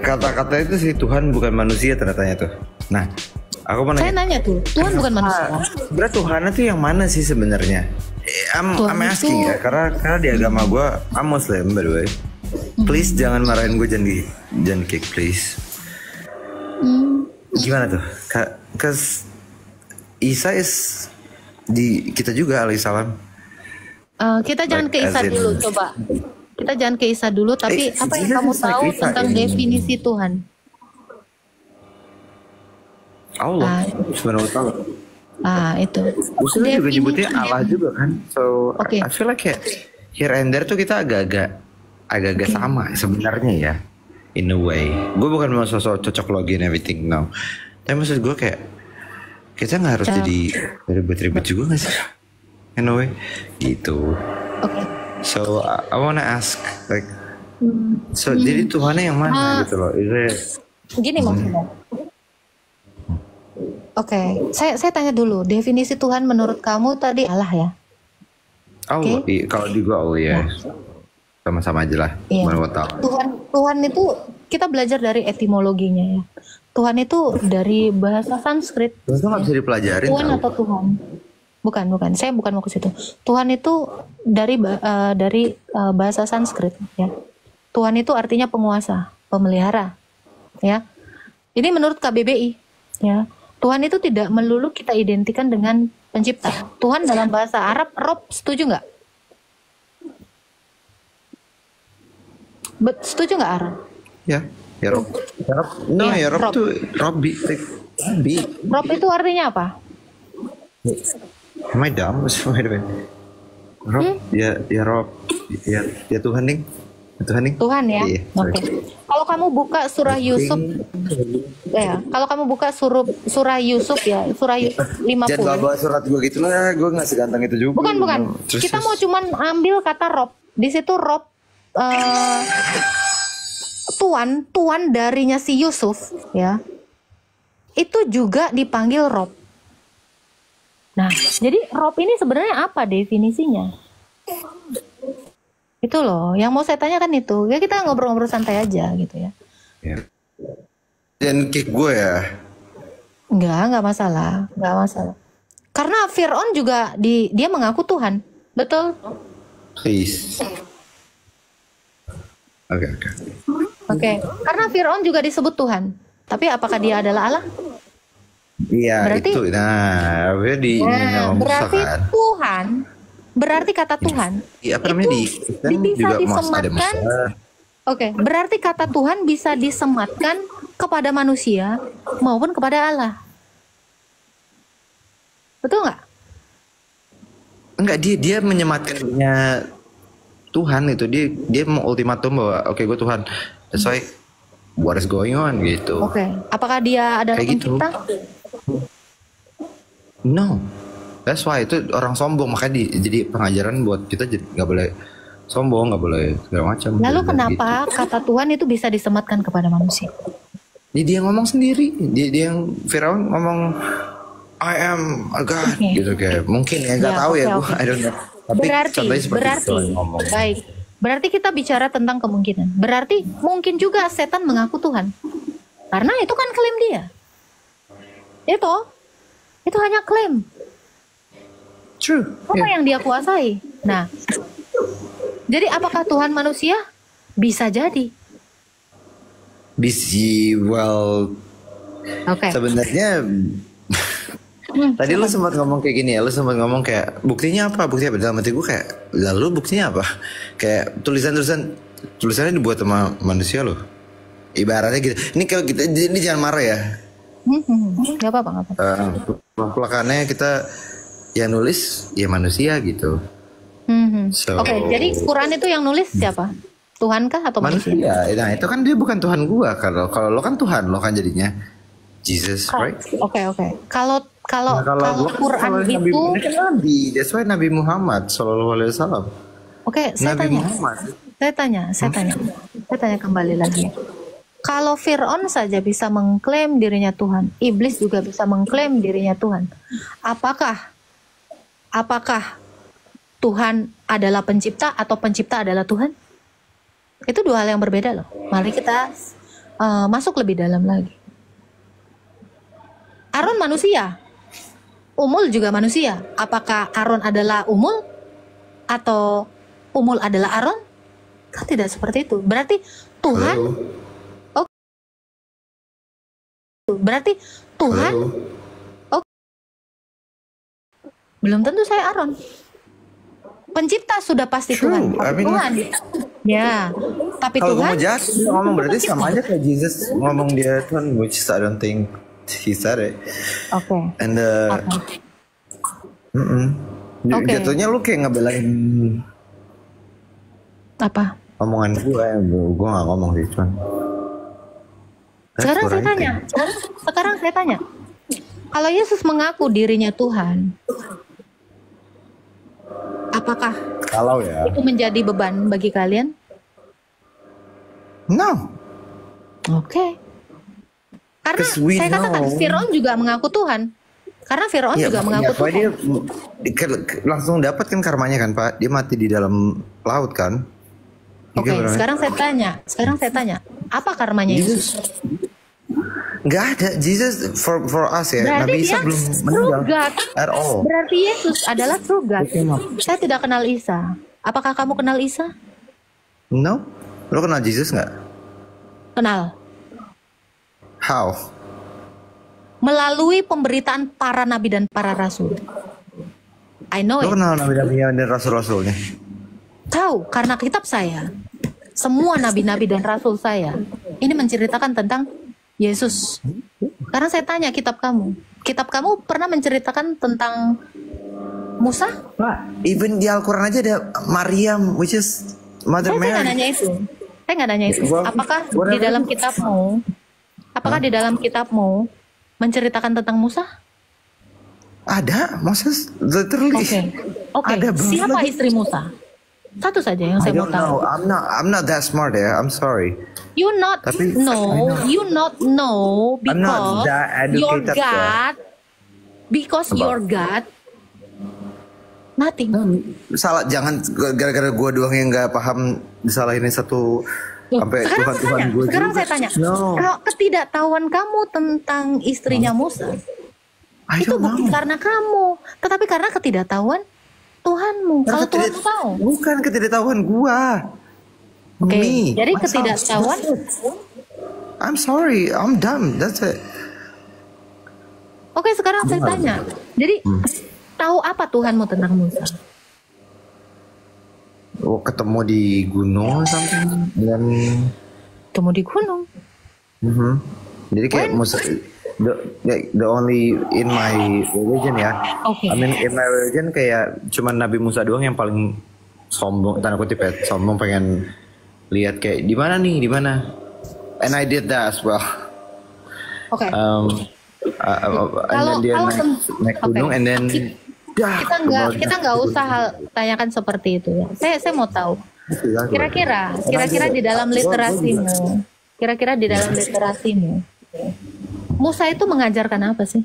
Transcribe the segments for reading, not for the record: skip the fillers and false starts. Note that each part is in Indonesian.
kata-kata itu sih Tuhan bukan manusia ternyata tuh. Nah, aku mau Saya nanya tuh, Tuhan bukan manusia. Sebenarnya Tuhan itu yang mana sih sebenarnya? I'm asking ya, karena di agama gue, I'm Muslim by the way. Please jangan marahin gue, jangan kick please. Gimana tuh? Cause Isa is di kita juga alaihissalam. Kita jangan ke Isa dulu, coba. Kita jangan ke Isa dulu, tapi apa yang kamu tahu tentang definisi Tuhan? Allah subhanahu wa ta'ala. Itu. Muslim juga nyebutnya Allah juga kan. So I feel like here and there tuh kita agak-agak sama sebenarnya ya. In a way. Gue bukan mau sosok cocok logi and everything now. Tapi maksud gue kayak kita nggak harus jadi ribet-ribet juga nggak sih? In a way. Gitu. So I wanna ask like, so jadi Tuhannya yang mana gitu loh? Gini maksudnya. Saya tanya dulu, definisi Tuhan menurut kamu tadi Allah ya? Allah, kalau di gua Allah ya, sama-sama aja lah. Iya. Tuhan itu kita belajar dari etimologinya ya. Tuhan itu dari bahasa Sanskrit. Itu nggak bisa dipelajarin. Tuhan atau Tuhan? Bukan. Saya bukan mau ke situ. Tuhan itu dari bahasa Sanskrit ya. Tuhan itu artinya penguasa, pemelihara. Ya. Ini menurut KBBI ya. Tuhan itu tidak melulu kita identikan dengan pencipta. Tuhan dalam bahasa Arab, Rob, setuju nggak? Setuju nggak, Ara? Ya Rob. No, ya Rob tuh Robbi. Rob itu artinya apa? Am I dumb? Rob, ya Rob, ya Tuhan nih. Tuhan ya. Iya, Oke. Kalau kamu buka surah Yusuf, kalau kamu buka surah Yusuf ya, surah 50. Jangan bawa surat gue gitu lah, gue nggak seganteng itu juga. Bukan. Kita mau cuman ambil kata Rob. Di situ Rob, tuan darinya si Yusuf ya, itu juga dipanggil Rob. Nah, jadi Rob ini sebenarnya apa definisinya? Itu loh, yang mau saya tanyakan itu. Ya kita ngobrol-ngobrol santai aja gitu ya. Dan kick gue ya? Enggak masalah. Karena Fir'aun juga dia mengaku Tuhan, betul? Please. Oke. Karena Fir'aun juga disebut Tuhan. Tapi apakah dia adalah Allah? Iya, berarti, itu. Nah, berarti Tuhan. Berarti kata Tuhan bisa disematkan. Berarti kata Tuhan bisa disematkan kepada manusia maupun kepada Allah. Betul nggak? Enggak, dia menyematkannya Tuhan itu. Dia mau ultimatum bahwa gue Tuhan. That's why what is going on gitu. Apakah dia adalah pencipta? No. That's why itu orang sombong, makanya jadi pengajaran buat kita nggak boleh sombong, nggak boleh segala macam. Lalu kenapa kata Tuhan itu bisa disematkan kepada manusia? Dia ngomong sendiri, dia yang Firaun ngomong I am a God gitu kayak mungkin ya nggak tahu ya gue, I don't know. Tapi berarti kita bicara tentang kemungkinan. Berarti mungkin juga setan mengaku Tuhan, karena itu kan klaim dia. Itu hanya klaim. True. Apa yang dia kuasai? Nah, jadi apakah Tuhan manusia? Bisa jadi. Sebenarnya tadi lu sempat ngomong kayak gini ya, lu sempat ngomong kayak buktinya apa? Dalam hati gue kayak, lalu buktinya apa? Kayak tulisannya dibuat sama manusia loh. Ibaratnya gitu. Ini kalau kita ini jangan marah ya. Gak apa-apa. Pelakannya kita yang nulis ya manusia gitu. Jadi Quran itu yang nulis siapa? Tuhan kah atau manusia? Nah itu kan dia bukan Tuhan gua. Kalau lo kan Tuhan lo kan jadinya Jesus, right? Kalau Quran itu Nabi, that's why Nabi Muhammad Sallallahu Alaihi Wasallam. Saya tanya kembali lagi. Kalau Fir'aun saja bisa mengklaim dirinya Tuhan, iblis juga bisa mengklaim dirinya Tuhan. Apakah Tuhan adalah pencipta atau pencipta adalah Tuhan? Itu dua hal yang berbeda loh. Mari kita masuk lebih dalam lagi. Aaron manusia, Umul juga manusia. Apakah Aaron adalah Umul atau Umul adalah Aaron? Kan tidak seperti itu. Berarti Tuhan, berarti Tuhan, belum tentu saya Aaron. Pencipta sudah pasti Tuhan. Tuhan. Ya, tapi kalau Tuhan. Kalau ngomong berarti sama aja kayak Jesus ngomong dia Tuhan, which I don't think he said it. Okay. And jatuhnya lu kayak ngebelain apa? Omongan gue nggak ngomong sih cuman. Sekarang saya tanya. Kalau Yesus mengaku dirinya Tuhan, apakah itu menjadi beban bagi kalian? No. Oke. Karena saya katakan Firaun juga mengaku Tuhan. Karena Firaun juga mengaku Tuhan. Dia langsung dapat kan karmanya kan Pak. Dia mati di dalam laut kan. Oke, sekarang saya tanya. Apa karmanya Yesus? Nggak ada. Jesus for us ya. Berarti Nabi Isa belum meninggal at all. Berarti Yesus adalah true God. Saya tidak kenal Isa. Apakah kamu kenal Isa? No. Lo kenal Jesus nggak? Kenal. How? Melalui pemberitaan para nabi dan para rasul. I know Lo kenal nabi-nabi dan rasul-rasulnya? Tahu, karena kitab saya, semua nabi-nabi dan rasul saya, ini menceritakan tentang Yesus. Karena saya tanya kitab kamu pernah menceritakan tentang Musa? Pak, even di Al-Quran aja ada Maryam, which is Mother Mary. Saya nggak nanya itu. Apakah di dalam kitabmu menceritakan tentang Musa? Ada, Moses literally. Oke. Siapa istri Musa? Satu saja yang saya mau tahu. I'm not that smart ya. I'm sorry. You not know because your God, your God, nothing. Salah, jangan gara-gara gue doang yang nggak paham disalahin satu sampai Tuhan gue. Sekarang saya tanya, kalau ketidaktahuan kamu tentang istrinya Musa, itu bukan karena kamu, tetapi karena ketidaktahuan Tuhanmu. Kalau Tuhan tahu, bukan ketidaktahuan gua. Oke, jadi ketidaktahuan. I'm sorry, I'm dumb. That's it. Oke, sekarang saya tanya. Jadi tahu apa Tuhanmu tentang Musa? Ketemu di gunung something dan ketemu di gunung. Jadi kayak Musa. The only in my religion ya. I mean in my religion kayak cuman Nabi Musa doang yang paling sombong, tanda kutip ya, sombong pengen lihat kayak di mana. And I did that as well. Oke. And then dia naik gunung and then kita nggak usah tanyakan seperti itu ya. Saya mau tahu. Kira-kira di dalam literasimu, Musa itu mengajarkan apa sih?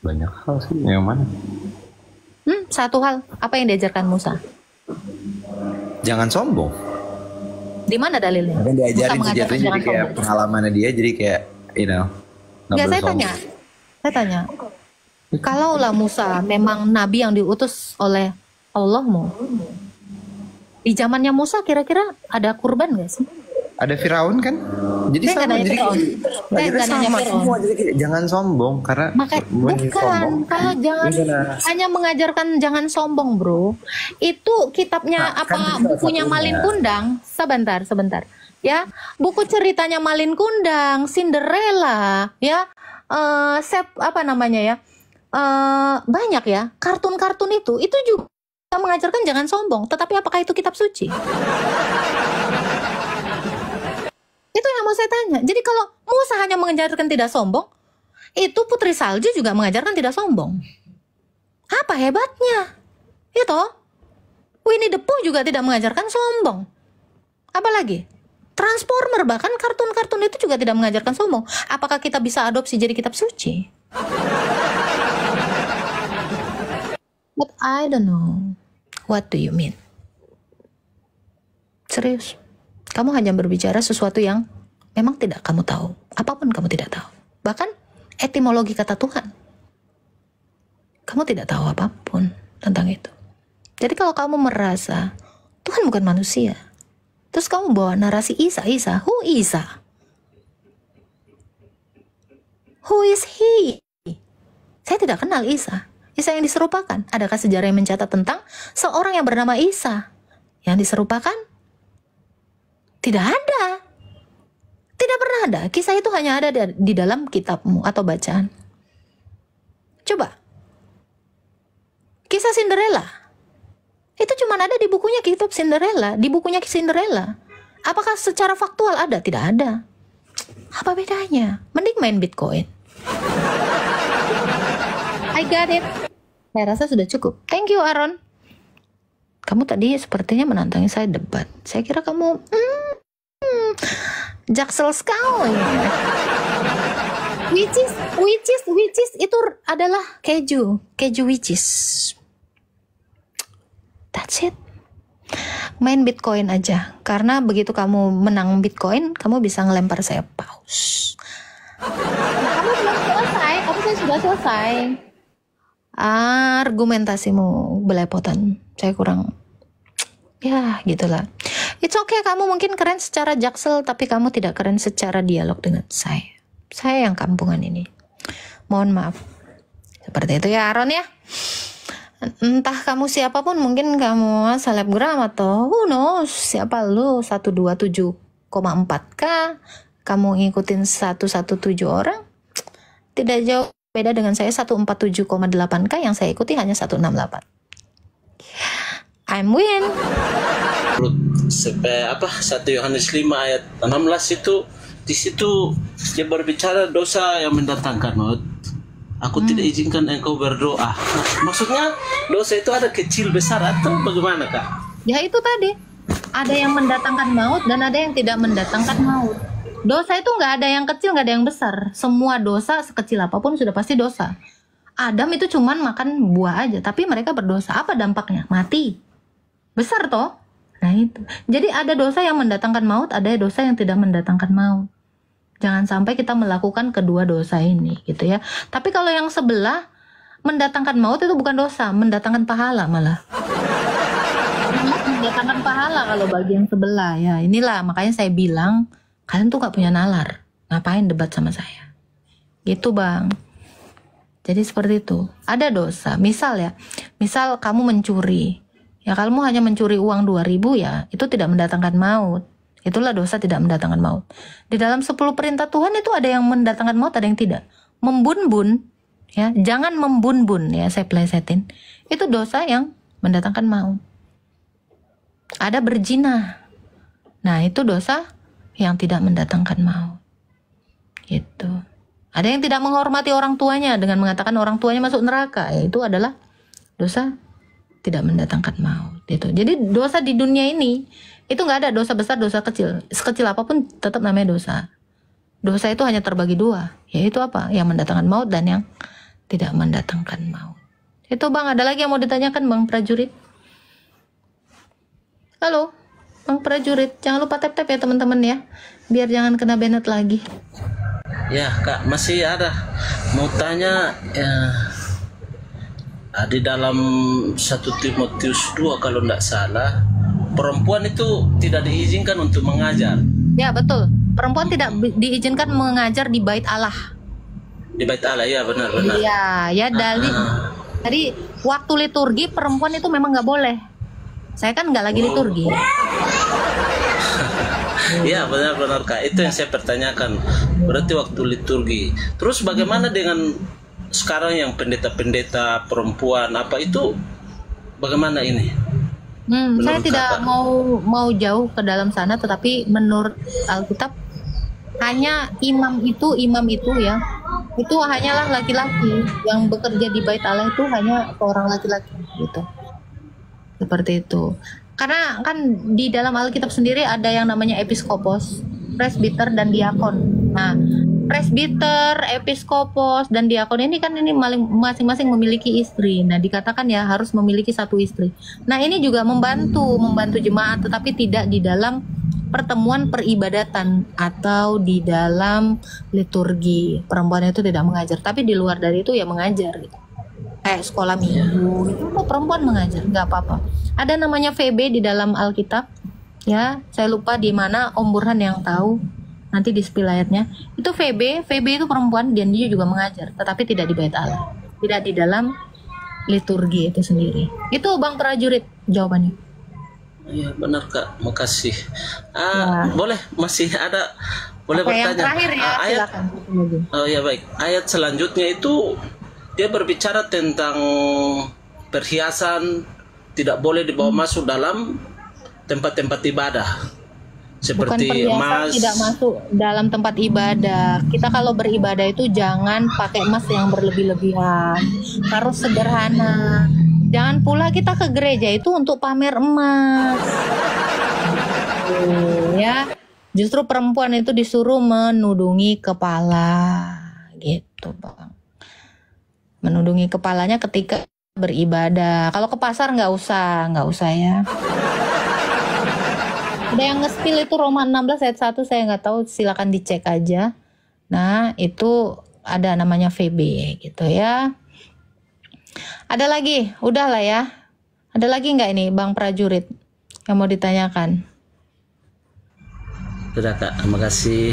Banyak hal sih. Yang mana? Satu hal. Apa yang diajarkan Musa? Jangan sombong. Di mana dalilnya? Kan diajarin sejatinya jadi kayak pengalamannya dia, jadi kayak Nggak, saya tanya. Kalaulah Musa memang nabi yang diutus oleh Allahmu, di zamannya Musa kira-kira ada kurban nggak sih? Ada Firaun kan? Jadi sama, jadi jangan sombong karena bukan. Kalau hanya mengajarkan jangan sombong, bro. Itu kitabnya bukunya Malin Kundang. Sebentar. Ya, buku ceritanya Malin Kundang, Cinderella, ya, banyak ya. Kartun-kartun itu juga mengajarkan jangan sombong. Tetapi apakah itu kitab suci? Itu yang mau saya tanya. Jadi kalau Musa hanya mengajarkan tidak sombong, itu Putri Salju juga mengajarkan tidak sombong. Apa hebatnya? Itu Winnie the Pooh juga tidak mengajarkan sombong. Apalagi Transformer, bahkan kartun-kartun itu juga tidak mengajarkan sombong. Apakah kita bisa adopsi jadi kitab suci? But I don't know. What do you mean? Serius. Kamu hanya berbicara sesuatu yang memang tidak kamu tahu. Apapun kamu tidak tahu. Bahkan etimologi kata Tuhan. Kamu tidak tahu apapun tentang itu. Jadi kalau kamu merasa Tuhan bukan manusia, terus kamu bawa narasi Isa, who Isa? Who is he? Saya tidak kenal Isa. Isa yang diserupakan. Adakah sejarah yang mencatat tentang seorang yang bernama Isa yang diserupakan? Tidak ada. Tidak pernah ada. Kisah itu hanya ada di dalam kitabmu atau bacaan. Coba. Kisah Cinderella. Itu cuma ada di bukunya kitab Cinderella. Di bukunya Cinderella. Apakah secara faktual ada? Tidak ada. Apa bedanya? Mending main Bitcoin. I got it. Saya rasa sudah cukup. Thank you, Aaron. Kamu tadi sepertinya menantangi saya debat. Saya kira kamu jaksel sekali. Which is itu adalah keju which is. That's it. Main Bitcoin aja. Karena begitu kamu menang Bitcoin, kamu bisa ngelempar saya paus. Kamu belum selesai. Kamu sudah selesai. Argumentasimu belepotan. Saya kurang. Ya, gitulah. It's okay, kamu mungkin keren secara jaksel, tapi kamu tidak keren secara dialog dengan saya. Saya yang kampungan ini. Mohon maaf. Seperti itu ya, Aaron ya. Entah kamu siapapun, mungkin kamu selebgram atau who knows, siapa lu, 127,4k, kamu ngikutin 117 orang, tidak jauh beda dengan saya 147,8k yang saya ikuti hanya 168. I'm win. 1 Yohanes 5 ayat 16 itu, di situ dia berbicara dosa yang mendatangkan maut. Aku tidak izinkan engkau berdoa. Maksudnya dosa itu ada kecil, besar atau bagaimana, Kak? Ya itu tadi. Ada yang mendatangkan maut dan ada yang tidak mendatangkan maut. Dosa itu nggak ada yang kecil, nggak ada yang besar. Semua dosa sekecil apapun sudah pasti dosa. Adam itu cuman makan buah aja, tapi mereka berdosa. Apa dampaknya? Mati. Besar toh? Nah itu. Jadi ada dosa yang mendatangkan maut, ada dosa yang tidak mendatangkan maut. Jangan sampai kita melakukan kedua dosa ini gitu ya. Tapi kalau yang sebelah mendatangkan maut itu bukan dosa, mendatangkan pahala malah. Mendatangkan pahala kalau bagi yang sebelah ya. Inilah makanya saya bilang kalian tuh gak punya nalar. Ngapain debat sama saya? Gitu bang. Jadi seperti itu. Ada dosa. Misal ya, misal kamu mencuri. Ya kamu hanya mencuri uang 2.000 ya, itu tidak mendatangkan maut. Itulah dosa tidak mendatangkan maut. Di dalam 10 perintah Tuhan itu ada yang mendatangkan maut, ada yang tidak. Membun-bun, ya, jangan membun-bun ya, saya plesetin. Itu dosa yang mendatangkan maut. Ada berzina. Nah, itu dosa yang tidak mendatangkan maut. Gitu. Ada yang tidak menghormati orang tuanya dengan mengatakan orang tuanya masuk neraka, ya, itu adalah dosa tidak mendatangkan maut. Gitu. Jadi dosa di dunia ini itu nggak ada dosa besar, dosa kecil. Sekecil apapun tetap namanya dosa. Dosa itu hanya terbagi dua, yaitu apa? Yang mendatangkan maut dan yang tidak mendatangkan maut. Itu bang, ada lagi yang mau ditanyakan bang prajurit? Halo, bang prajurit, jangan lupa tap-tap ya teman-teman ya, biar jangan kena banned lagi. Ya kak, masih ada. Mau tanya ya, di dalam 1 Timotius 2 kalau tidak salah, perempuan itu tidak diizinkan untuk mengajar. Ya betul, perempuan tidak diizinkan mengajar di bait Allah. Di bait Allah ya, benar-benar. Iya, ya dari waktu liturgi perempuan itu memang nggak boleh. Saya kan nggak lagi liturgi. Iya benar-benar kak, itu yang saya pertanyakan. Berarti waktu liturgi. Terus bagaimana dengan sekarang yang pendeta-pendeta perempuan apa itu? Bagaimana ini? Saya tidak mau jauh ke dalam sana, tetapi menurut Alkitab hanya imam itu ya, itu hanyalah laki-laki yang bekerja di bait Allah, itu hanya seorang laki-laki gitu. Seperti itu. Karena kan di dalam Alkitab sendiri ada yang namanya episkopos, presbiter dan diakon. Nah, presbiter, episkopos, dan diakon ini kan ini masing-masing memiliki istri. Nah, dikatakan ya harus memiliki satu istri. Nah, ini juga membantu jemaat, tetapi tidak di dalam pertemuan peribadatan atau di dalam liturgi. Perempuan itu tidak mengajar, tapi di luar dari itu ya mengajar gitu. Kayak sekolah minggu itu kok perempuan mengajar, nggak apa-apa. Ada namanya VB di dalam Alkitab, ya saya lupa di mana, Om Burhan yang tahu. Nanti di spill ayatnya. Itu VB itu perempuan dan dia juga mengajar, tetapi tidak di Bait Allah, tidak di dalam liturgi itu sendiri. Itu Bang Prajurit jawabannya. Iya benar Kak, makasih. Boleh masih ada, boleh bertanya. Yang terakhir ya, silakan. Oh ya baik. Ayat selanjutnya itu dia berbicara tentang perhiasan tidak boleh dibawa masuk dalam tempat-tempat ibadah. Seperti emas tidak masuk dalam tempat ibadah. Kita kalau beribadah itu jangan pakai emas yang berlebih-lebihan, harus sederhana. Jangan pula kita ke gereja itu untuk pamer emas. Ya, justru perempuan itu disuruh menudungi kepala, gitu Bang. Menudungi kepalanya ketika beribadah. Kalau ke pasar nggak usah ya. Ada yang nge-spill itu Roma 16 ayat 1, saya nggak tahu, silakan dicek aja. Nah, itu ada namanya VB gitu ya. Ada lagi? Udah lah ya. Ada lagi nggak ini Bang Prajurit yang mau ditanyakan? Sudah Kak, terima kasih.